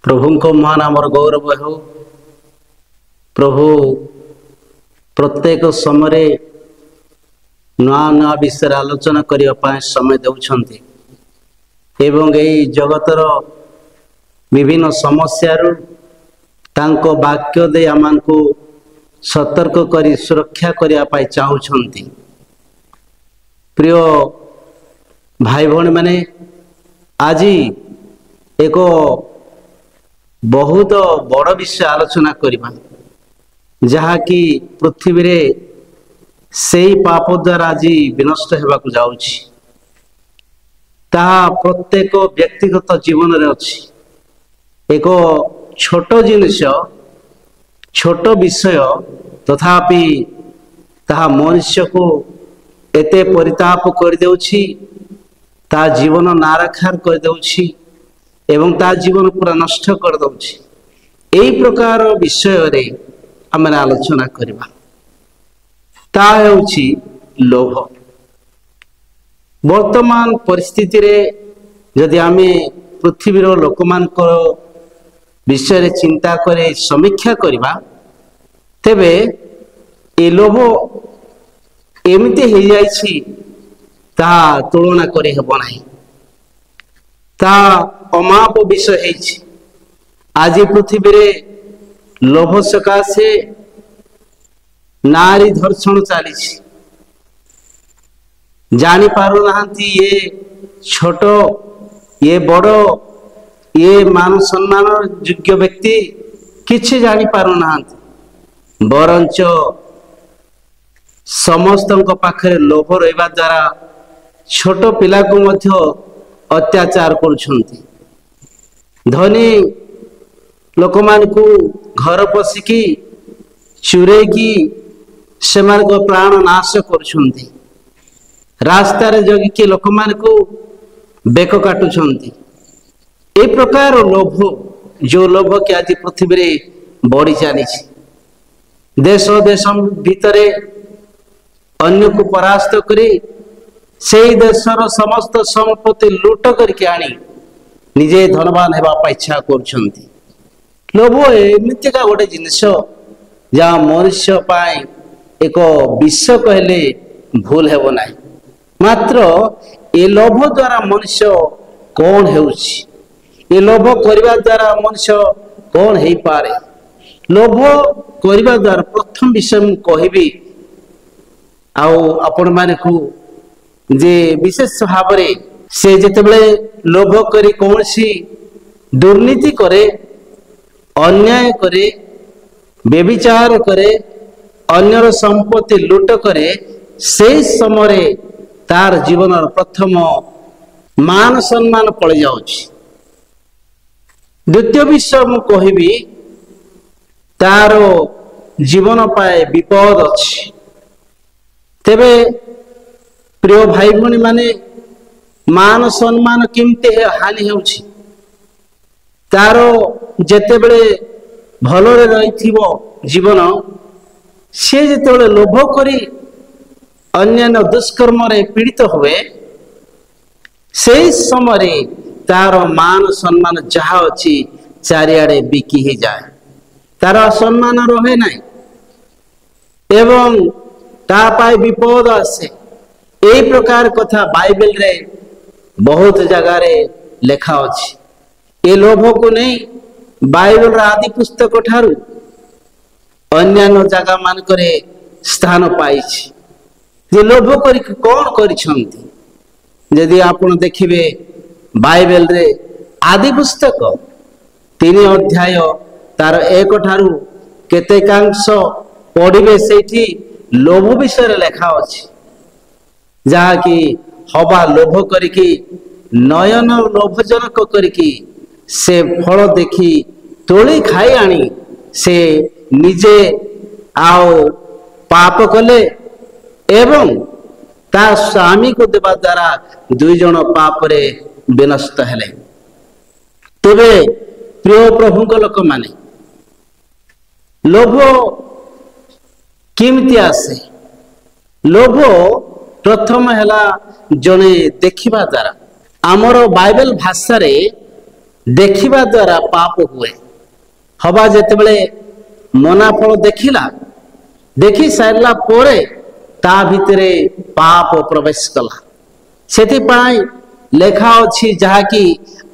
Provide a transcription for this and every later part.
प्रभु को महानाम गौरव हो। प्रभु प्रत्येक समय नुआ नुआ विषय आलोचना करने समय दौरान एवं यही जगतर विभिन्न समस्यारू तांको वाक्य दे आमको सतर्क करी सुरक्षा करने चाहूँगी। प्रिय भाई भौणी माने आज एक बहुत बड़ विषय आलोचना करबा जहाँकि पृथ्वी रे से पाप द्वारा आज विनष्ट होगा जाऊँगी। ताहा प्रत्येक व्यक्तिगत जीवन रे अछि। एक छोट जिनिस छोट विषय तथापि ताहा मनुष्य को एते परिताप कर देउछि, ता जीवन नाराखार कर देउछि एवं ता जीवन पूरा नष्ट कर देउछि। एई प्रकार विषय रे आमे आलोचना करबा। ता हेउछि लोभ। वर्तमान परिस्थिति रे यदि आमे पृथ्वी रो लोकमानकर विषय रे चिंता करे समीक्षा करबा तेबे ए लोभ एमती हो जाइछि ता तुलना करे हेबो नाही। ता अमाप विषय है। आज पृथ्वी रे लोभ सकाशे नारी धर्षण चली जानी पारु नाहंती ये छोट ये बड़ ये मान सम्मान योग्य व्यक्ति किछि जानी पारु नाहंती। बरंच समस्त पाखरे लोभ रहिबा द्वारा छोट पिला को मध्य अत्याचार करुछंती। धनी लोक मान को घर पशिकी चुरेकी सेमान को प्राण नाश करुछंती। रास्ता रे जगिकी लोक मान को बेक काटुछंती। ए प्रकार लोभ जो लोभ के आज पृथ्वी रे बढ़ी चली देश देश भितरे अन्य को परास्त करी से देशर समस्त संपत्ति लुट करके आनी निजे धनवान होगा इच्छा कर। लोभ एमतिका गोटे जिनिस जहाँ मनुष्य पाए एक विष कहले भूल हेब ना। मात्र ए लोभ द्वारा मनुष्य कौन होउछि, ए लोभ करने द्वारा मनुष्य कौन हो पारे। लोभ करने द्वारा प्रथम विषय मु कहबी आपण माने को जे विशेष भाव से जितेबले लोभ करी कौन सी दुर्नीति करे, अन्याय करे, व्यभिचार करे, अन्यर संपत्ति लुट करे, से समय तार जीवन प्रथम मान सम्मान पड़ जाउछि। द्वितीय विषय मु कहबी तार जीवन पाए विपद अछि। तेबे प्रिय भाई भौणी माने मान सम्मान केमते हानि होउछि। तार जेते बेले भलरे रहिथिबो जीवन से जेते बेले लोभ करी अन्य दुष्कर्म रे पीड़ित हुए से समय तार मान सम्मान जहा अछि चारिआडे बिकी ही जाए। तार सम्मान रहे नहीं एवं ता पाए विपद आसे। यही प्रकार कथा बाइबल रे बहुत जगह रे लेखा अछि। ए लोभ को नहीं बाइबल रा आदि पुस्तक ठारू अन्यान्य जगह मान करे स्थान पाइछि। जे लोभ करी कौन करिसंती यदि आपण देखिबे बाइबल रे आदि पुस्तक 3 अध्याय तार 1 ठारू केतेकांश पढ़िबे सेठी लोभ विषय लेखा अछि। जहा कि हवा लोभ करिकी नयन लोभजनक करिकी से फल देखी तोली खाई आनी से निजे आओ पाप कले एवं ता स्वामी को देवा द्वारा 2 जन पाप रे विनष्ट हेले। तेबे प्रिय प्रभु को लोक माने लोभ केमती आसे। लोभ प्रथम हैला जने देखिबा द्वारा आमर बाइबल भाषा रे देखिबा द्वारा पाप हुए हवा जेतेबेले मना फल देखिला देखि सारला पोरे ता भितरे पाप प्रवेश कला सेति पाई लेखा अछि जहा कि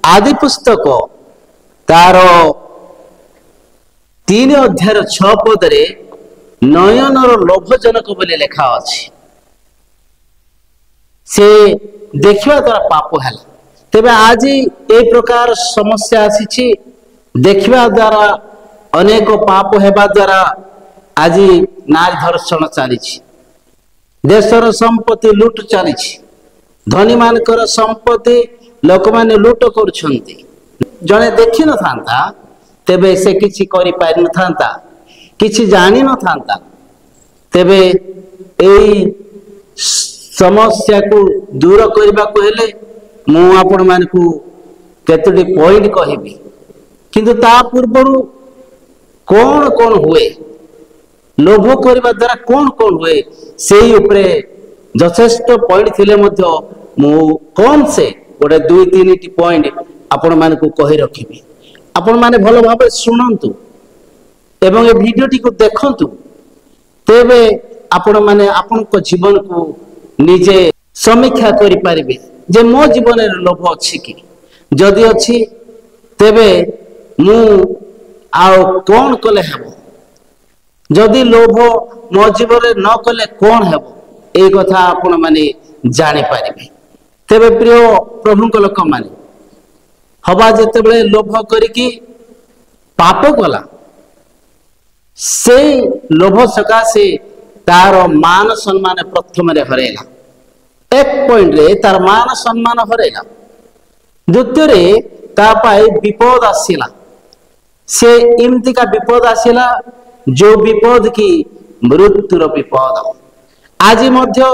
आदि पुस्तक तार 3 अध्याय 6 पदरे नयनर लोभजनक बोले लेखा अछि से देखिबा द्वारा पाप हैला तेबे आज ए प्रकार समस्या आसी देखिबा द्वारा अनेक पाप हेबा द्वारा आज नारी धर्षण चली देशर संपत्ति लुट चली धनी मानकर संपत्ति लोक माने लुट करुछंती जने देखि न थांता तेबे से किछि करि पारि न थांता किछि जानि न थांता तेबे एई समस्या को दूर करबा को हेले मु आपण मानकू केतोटी पॉइंट कहबी किंतु ता पूर्वरु कौन कौन हुए लोभ करबा द्वारा कौन कौन हुए सेही उपरे यथेष्ट पॉइंट थिले मध्य मु कौन से गोटे 2-3 टी पॉइंट आपण मानकू कहि रखिबी आपण माने भलो भाबे सुनंतु एवं ए वीडियोटी को देखंतु तेबे आपण माने आपण को जीवन को निजे समीक्षा करि पारिबे जे मो जीवन रे लोभ अछि कि जदि अछि तेबे मु आउ कौन कले हेबो जदि लोभ मो जीवन रे न कले कौन हेबो ए कथा आपण माने जानि पारिबे तेबे प्रिय प्रभु को लोक माने हवा जेते बेले लोभ करिकी पाप कला से लोभ सकाशे तार मान सम्मान प्रथम रे हरेला एक पॉइंट रे तार मान सम्मान हरेला द्वितीय रे ता पाई विपद आसिला से इमती का विपद आसिला जो विपद की मृत्युर विपद आज मध्य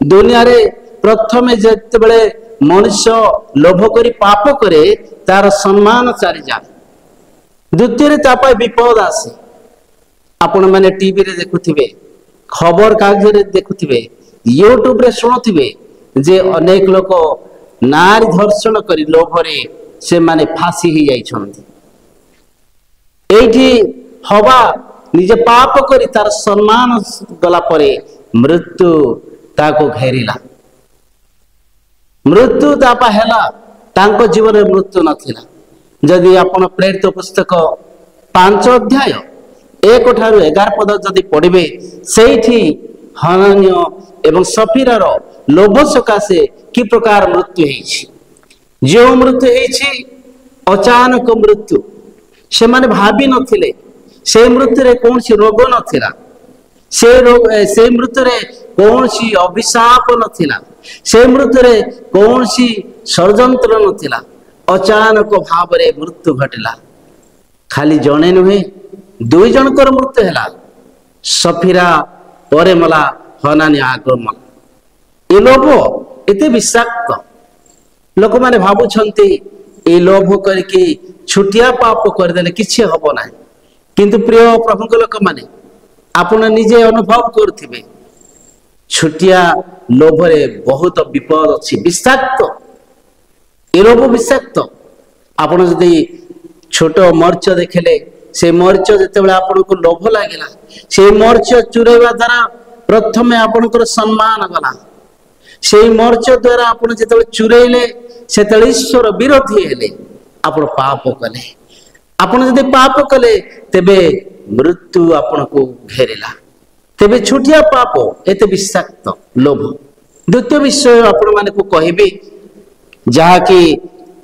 दुनिया रे प्रथम जेते बेले मनुष्य लोभ करी पाप करे तार सम्मान चली जाए द्वितीय रे ता पाई विपद आसे आपण माने टीवी रे देखुथिबे खबर कागज रे देखुथिबे यूट्यूब रे सुनुथिबे जे अनेक लोक नारी धर्षण करी लोभ रे से माने फांसी ही जाई छथि एठी हवा निजे पाप करी तार सम्मान गला परे मृत्यु ताको घेरिला मृत्यु तापा हैला तांको जीवन में मृत्यु नथिला जदि आपण प्रेरित पुस्तक 5 अध्याय 1 ठारू 11 पद जदि पढ़िबे सेठी हनन्य एवं सफीरार लोभ सकाशे कि प्रकार मृत्यु हेछि जो मृत्यु हेछि अचानक मृत्यु से माने भाबी नथिले से मृत्यु रे कौन सी रोग नथिला से मृत्यु रे कौन सी अभिशाप नथिला से मृत्यु रे कौन सी षड्यंत्र नथिला अचानक भाव रे मृत्यु घटिला खाली जणे नुहे 2 जनकर मृत्यु हैला सफीरा परे मला हनानी आगमन ए लोभ एते विषाक्त लोक माने भाबु छंती ए लोभ करके छुटिया पाप कर देले किछि हबो ना किंतु प्रिय प्रभु को लोक माने आपण निजे अनुभव करथिबे छुटिया लोभ रे बहुत विपद अछि विषाक्त ए लोभ विषाक्त आपण जदी छोट मर्च देखले से मर्च जेतेबेले आपण को लोभ लागिला से मर्च चुरेवा द्वारा प्रथमे आपण को सम्मान गला से मर्च द्वारा आपण जेतेबेले चुरेले सेतेबेले ईश्वर विरोधी हेले आपण पाप कले आपण जदी पाप कले तेबे मृत्यु आपण को घेरिला तेबे छुटिया पाप एते विषाक्त लोभ द्वितीय विषय आपण माने को कहबी जहा कि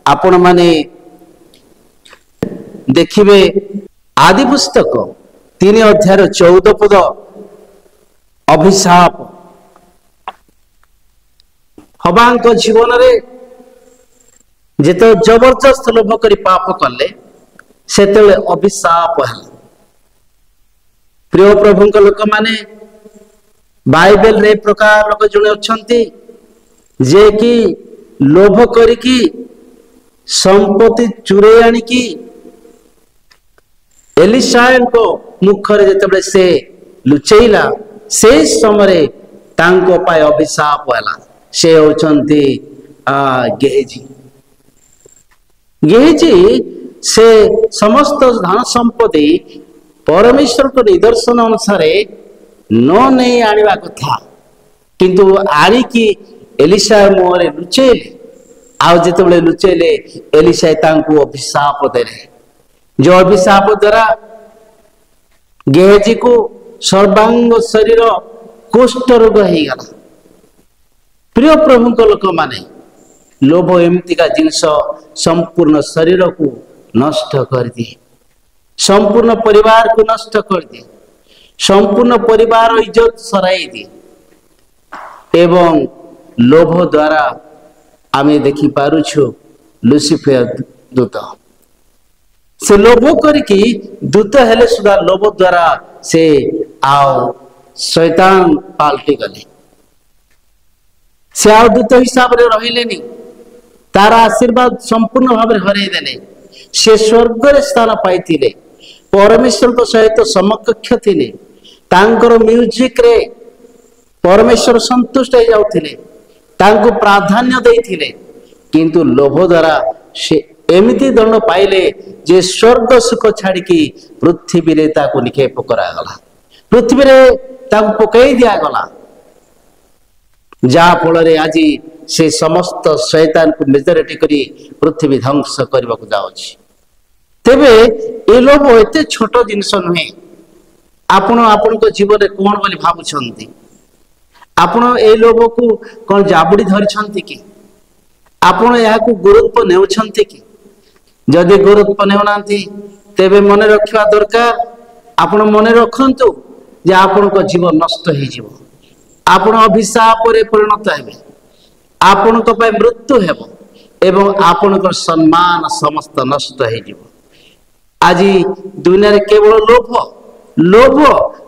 आपण माने देखिबे आदि पुस्तक 3 अध्याय 14 पद अभिशाप हबांक जीवन रे जेते जबरदस्त लोभ करी पाप कले सेतेले अभिशाप हल प्रिय प्रभु लोक माने बाइबल रे प्रकार लोक जने अछंती जे कि लोभ करिकी संपत्ति चुरे आनी की एलिशान को मुखरे जेतेबेले से लुचैला से समय तांको पाए अभिशाप होला से होचंती गेहजी गेहजी से समस्त धन संपत्ति परमेश्वर को निदर्शन अनुसार न नहीं आनिबा कथा किंतु आनिकी एलिशा मुहरे लुचेले आउ जेतेबेले लुचेले एलिशा तांको अभिशाप देले जो अभिशाप द्वारा गेहजी को सर्वांग शरीर कुष्ठ रोग हो गला। प्रिय प्रभु को लोक माने लोभ एमतिका जिनस संपूर्ण शरीर को नष्ट कर दिए, संपूर्ण परिवार को नष्ट कर दिए, संपूर्ण परिवार इज्जत सराई दिए। एवं लोभ द्वारा आमे देखि पारुछु लुसिफर दूत से लोभ करके दूत हेले सुधा लोभ द्वारा से आओ शैतान पाल्टी गले। से दूत हिसाब रे रहिलेनी, तार आशीर्वाद संपूर्ण भाव हरई देले। से स्वर्ग रे स्थान पाइथिले, परमेश्वर को सहित समकक्ष थिले, तांकर म्यूजिक रे परमेश्वर संतुष्ट हो जाउथिले, तांको प्राधान्य देइथिले। किंतु लोभ द्वारा से एमिति दंड पाइले जे स्वर्ग सुख छाड़ी की पृथ्वी रे ताको निक्षेप करागला, पृथ्वी रे ताको पकई दिया गला। जा फल रे आज से समस्त शैतान को मेजॉरिटी करी पृथ्वी ध्वंस करने को जाउछि। तेबे ए लोभ एते छोट जिनस नुहे। आपण आपण को जीवन कोन बोली भाबुछंती? आपण ए लोभ को कोन जाबुडी धरिछंती कि? आपण या को गुरुत्व नेउछंती कि? जदि गुरुत्व नेउनांती तेबे मने रखिवा दरकार। आपण मने रखंतु जे आपण को जीवन नष्ट हो जिवो, आपण अभिशाप रे परिणत हेबे, आपण को पाए मृत्यु हेबो एवं आपण को सम्मान समस्त नष्ट हो जिवो। आज दुनिया रे केवल लोभ लोभ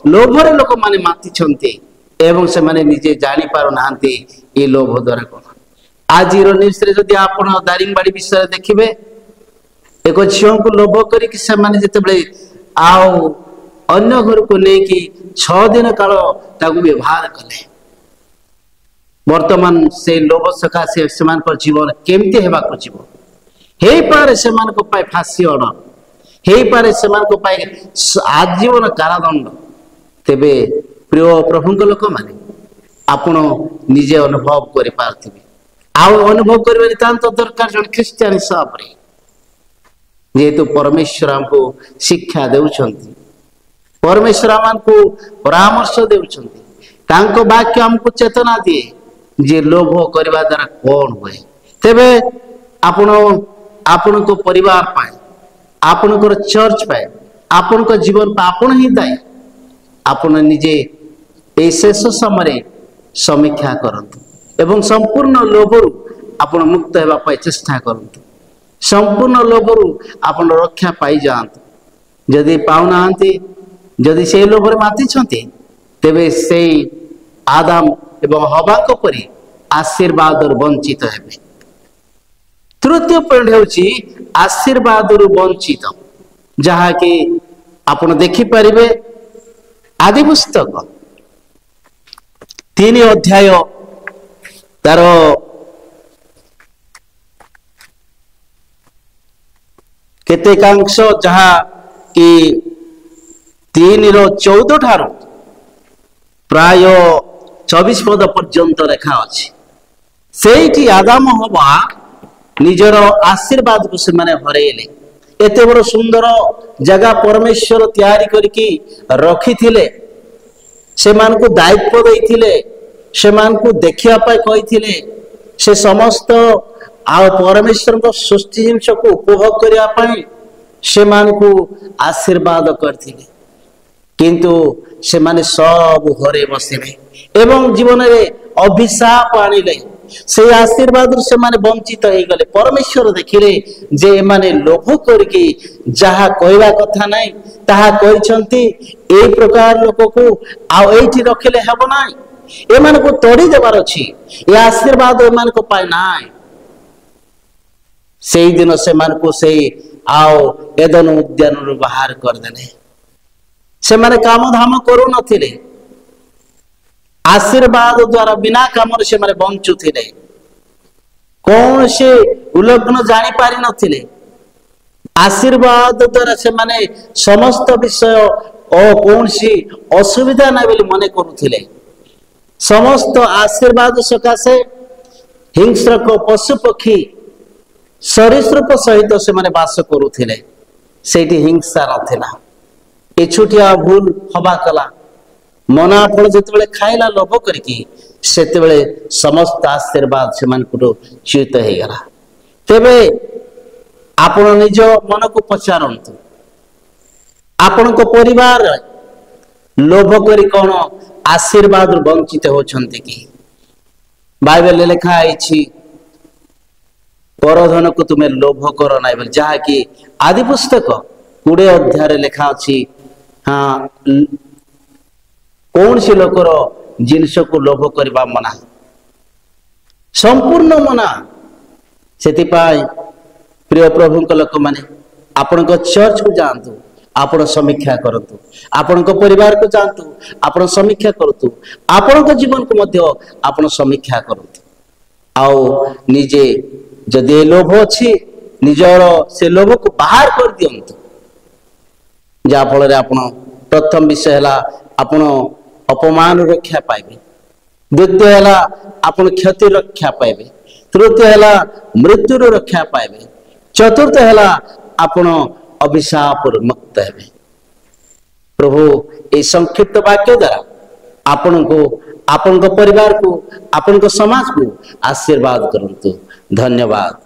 लोभ रे लोक माने माति छंती एवं से माने निजे जानि पारो नांती ए लोभ द्वारा कोन। आज रो न्यूज रे जदि आपण दारिंगबाड़ी विषय देखिबे, एक झियो को लोभ करी कि से माने जेतेबेले आओ अन्य घर को लेकी 6 दिन काल ताकू व्यवहार कले। वर्तमान से लोभ सकाशे सेमान को जीवन केमती हेबा को जीव हे पारे सेमान को पाए फांसी अण हे पारे सेमान को पाए आजीवन कारादंड। तेबे प्रिय प्रभु को लोक माने आपण निजे अनुभव करि पारथिबे। आउ अनुभव करबे नितांत दरकार जन ख्रिस्टियन हिसाब रे, जेतु परमेश्वर हमको शिक्षा देउछंती, परमेश्वर हमको परामर्श देउछंती, तांको वाक्य हमको चेतना दिए जे लोभ करबा द्वारा कोन होए। तेबे आपण को परिवार पाए, आपण को चर्च पाए, आपण को जीवन पा आपण ही दायी। आपण निजे ए शेष समय समीक्षा करंतु एवं संपूर्ण लोभरु आपण मुक्त हेबा पाए चेष्टा करंतु। संपूर्ण लोभरु आपण रक्षा पाई जांतु। जदि पाउनांती, जदि से लोभरे माति छंती, तेबे से आदम एवं हवा को परी आशीर्वाद वंचित हेबे। तृतीय पॉइंट हेउची आशीर्वाद वंचित, जहा कि आपण देखि परिबे आदि पुस्तक 3 अध्याय तार केतेकांश जहा कि 3:14 ठारो प्राय 24 पद पर्यंत रेखा अछि। सेठी आदाम हवा निजर आशीर्वाद को से माने हरेले। एते बड़ सुंदर जगह परमेश्वर तैयारी करके रखी थिले, से मान को दायित्व देइथिले, से मान को देखिया पाए कहिथिले, से समस्त आ परमेश्वर को सृष्टि जिंस को उपभोग करिया पाए से मान को आशीर्वाद करथिले। किंतु से माने सब घरे बसिले एवं जीवन रे अभिशाप आनिले। से आशीर्वाद से माने वंचित हो गले। परमेश्वर देखिले जे माने लोभ करके जहा कहवा कथा नहीं ताहा कहिसंती, ए प्रकार लोक को आ एठी रखिले हेबो नाही, ए मान को तोड़ी देबार अछि, ए आशीर्वाद ए मान को पाए नाही। सेई दिन से मान को से आओ एदन उद्यान रु बाहर कर देले। से माने काम धाम करू नथिले, आशीर्वाद द्वारा बिना काम से माने बंचु थिले, कौन से उल्लग्न जानी पारि नथिले, आशीर्वाद द्वारा से माने समस्त विषय कौन सी असुविधा ना बोली मन करुले समस्त आशीर्वाद सकाशे हिंस्रक पशु पक्षी सरीसृप सहित से माने बास करुले सेठी हिंसा नथिला एछुटिया भूल हवा कला मना फल जिते खाइला लोभ करके सेते समस्त आशीर्वाद से च्युत हो गला। तेबे आपण निज मन को पचारंतु आपण को परिवार लोभ करी कौन आशीर्वाद वंचित होछंती कि बाइबल लिखा है परधन को तुम्हें लोभ कर ना बोल जहा कि आदि पुस्तक 20 अध्याय लिखा अच्छी हाँ कौन सी लोकर जिनस को लोभ करवा मना संपूर्ण मना से प्रिय प्रभु लोक मैंने आपण चर्च को जातु आपण समीक्षा करतु आपण परिवार को जातु आपण समीक्षा करतु आपण जीवन को मध्य आपण समीक्षा करतु आउ निजे जदि लोभ अच्छी निजर से लोभ को बाहर कर दियंतु जहा फल आपण प्रथम विषय है आपण अपमान रक्षा पाइबे द्वितीय है आपण क्षति रक्षा पाइबे तृतीय है मृत्यु रक्षा पाइबे चतुर्थ है आपण अभिशाप मुक्त हेबे। प्रभु ये संक्षिप्त वाक्य द्वारा आपण को आपण परिवार को आपण समाज को आशीर्वाद करंतु। धन्यवाद।